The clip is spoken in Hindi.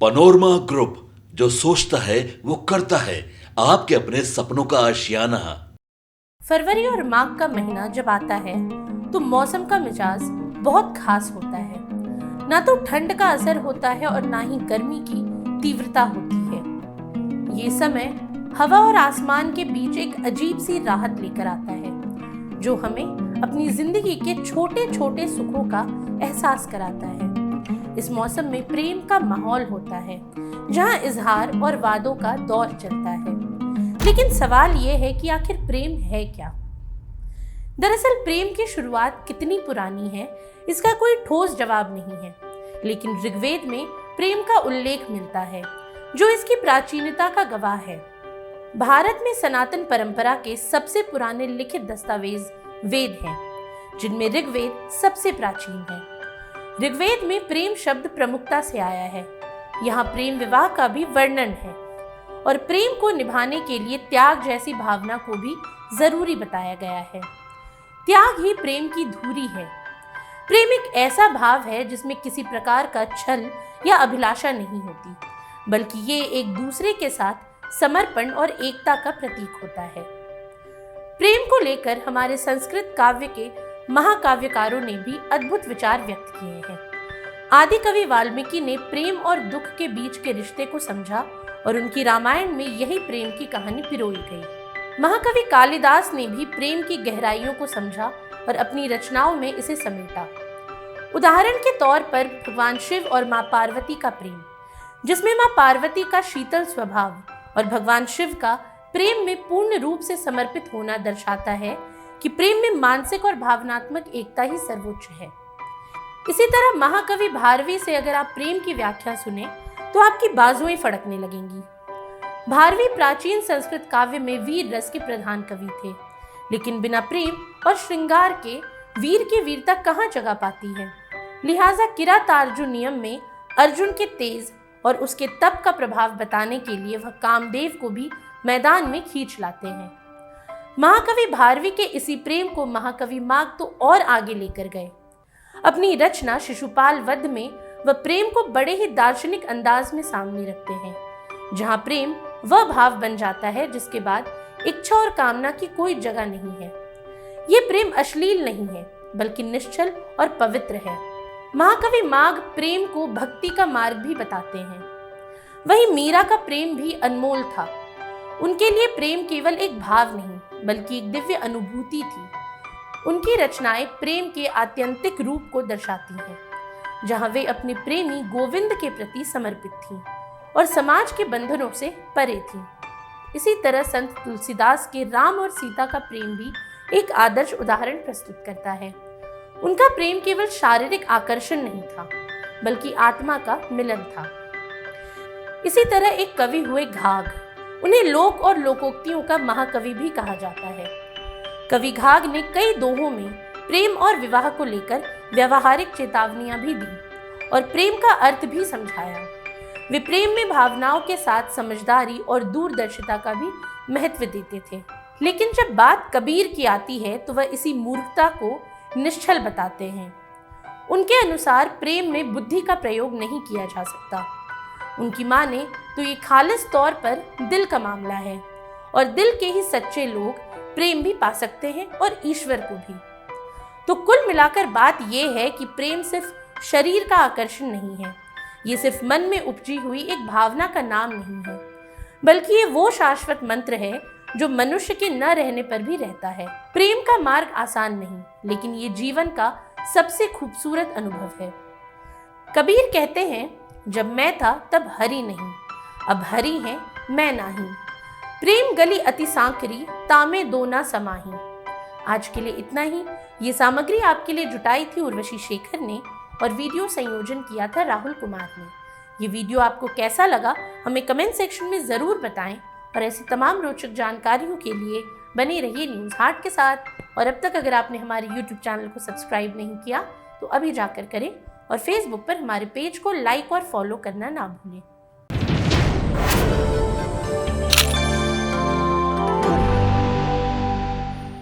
पनोरमा ग्रुप, जो सोचता है वो करता है, आपके अपने सपनों का आशियाना। फरवरी और माघ का महीना जब आता है तो मौसम का मिजाज बहुत खास होता है। ना तो ठंड का असर होता है और ना ही गर्मी की तीव्रता होती है। ये समय हवा और आसमान के बीच एक अजीब सी राहत लेकर आता है, जो हमें अपनी जिंदगी के छोटे छोटे सुखों का एहसास कराता है। इस मौसम में प्रेम का माहौल होता है, जहां इजहार और वादों का दौर चलता है। लेकिन सवाल यह है कि आखिर प्रेम है क्या? दरअसल प्रेम की शुरुआत कितनी पुरानी है, इसका कोई ठोस जवाब नहीं है। लेकिन ऋग्वेद में प्रेम का उल्लेख मिलता है, जो इसकी प्राचीनता का गवाह है। भारत में सनातन परंपरा के सबसे पुराने लिखित दस्तावेज वेद हैं, जिनमें ऋग्वेद सबसे प्राचीन है। ऋग्वेद में प्रेम शब्द प्रमुखता से आया है। यहाँ प्रेम विवाह का भी वर्णन है और प्रेम को निभाने के लिए त्याग जैसी भावना को भी जरूरी बताया गया है। त्याग ही प्रेम की धुरी है। प्रेम एक ऐसा भाव है जिसमें किसी प्रकार का छल या अभिलाषा नहीं होती, बल्कि ये एक दूसरे के साथ समर्पण और एकता का प्रतीक होता है। प्रेम को लेकर हमारे संस्कृत काव्य के महाकाव्यकारों ने भी अद्भुत विचार व्यक्त किए हैं। आदि कवि वाल्मीकि ने प्रेम और दुख के बीच के रिश्ते को समझा और उनकी रामायण में यही प्रेम की कहानी पिरोई गई। महाकवि कालिदास ने भी प्रेम की गहराइयों को समझा और अपनी रचनाओं में इसे समेटा। उदाहरण के तौर पर भगवान शिव और मां पार्वती का प्रेम, जिसमें मां पार्वती का शीतल स्वभाव और भगवान शिव का प्रेम में पूर्ण रूप से समर्पित होना दर्शाता है कि प्रेम में मानसिक और भावनात्मक एकता ही सर्वोच्च है। इसी तरह महाकवि भारवी से अगर आप प्रेम की व्याख्या सुने तो आपकी बाजुएं फड़कने लगेंगी। भारवी प्राचीन संस्कृत काव्य में वीर रस के प्रधान कवि थे, लेकिन बिना प्रेम और श्रृंगार के वीर की वीरता कहाँ जगह पाती है। लिहाजा किरातार्जुन नियम में अर्जुन के तेज और उसके तप का प्रभाव बताने के लिए वह कामदेव को भी मैदान में खींच लाते हैं। महाकवि भारवी के इसी प्रेम को महाकवि माघ तो और आगे लेकर गए। अपनी रचना शिशुपाल वध में वह प्रेम को बड़े ही दार्शनिक अंदाज में सामने रखते हैं, जहां प्रेम वह भाव बन जाता है जिसके बाद इच्छा और कामना की कोई जगह नहीं है। ये प्रेम अश्लील नहीं है, बल्कि निश्चल और पवित्र है। महाकवि माघ प्रेम को भक्ति का मार्ग भी बताते हैं। वहीं मीरा का प्रेम भी अनमोल था। उनके लिए प्रेम केवल एक भाव नहीं, बल्कि एक दिव्य अनुभूति थी। उनकी रचनाएं प्रेम के आत्यंतिक रूप को दर्शाती हैं, जहां वे अपने प्रेमी गोविंद के प्रति समर्पित थीं और समाज के बंधनों से परे थीं। इसी तरह संत तुलसीदास के राम और सीता का प्रेम भी एक आदर्श उदाहरण प्रस्तुत करता है। उनका प्रेम केवल शारीरिक आकर्षण नहीं था, बल्कि आत्मा का मिलन था। इसी तरह एक कवि हुए घाघ। उन्हें लोक और लोकोक्तियों का महाकवि भी कहा जाता है। कवि घाघ ने कई दोहों में प्रेम और विवाह को लेकर व्यावहारिक चेतावनियां भी दी और प्रेम का अर्थ भी समझाया। वे प्रेम में भावनाओं के साथ समझदारी और दूरदर्शिता का भी महत्व देते थे। लेकिन जब बात कबीर की आती है तो वह इसी मूर्खता को निश्चल बताते हैं। उनके अनुसार प्रेम में बुद्धि का प्रयोग नहीं किया जा सकता। उनकी माने तो ये खालिस तौर पर दिल का मामला है और दिल के ही सच्चे लोग प्रेम भी पा सकते हैं और ईश्वर को भी। तो कुल मिलाकर बात यह है कि प्रेम सिर्फ शरीर का आकर्षण नहीं है, ये सिर्फ मन में उपजी हुई एक भावना का नाम नहीं है, बल्कि ये वो शाश्वत मंत्र है जो मनुष्य के न रहने पर भी रहता है। प्रेम का मार्ग आसान नहीं, लेकिन ये जीवन का सबसे खूबसूरत अनुभव है। कबीर कहते हैं, जब मैं था तब हरि नहीं, अब हरि है मैं नाही। प्रेम गली अति सांकरी, तामे दो ना समाही। आज के लिए इतना ही। ये सामग्री आपके लिए जुटाई थी उर्वशी शेखर ने और वीडियो संयोजन किया था राहुल कुमार ने। ये वीडियो आपको कैसा लगा हमें कमेंट सेक्शन में ज़रूर बताएं और ऐसी तमाम रोचक जानकारियों के लिए बने रहिए न्यूज़ हाट के साथ। और अब तक अगर आपने हमारे यूट्यूब चैनल को सब्सक्राइब नहीं किया तो अभी जाकर करें और फेसबुक पर हमारे पेज को लाइक और फॉलो करना ना भूलें।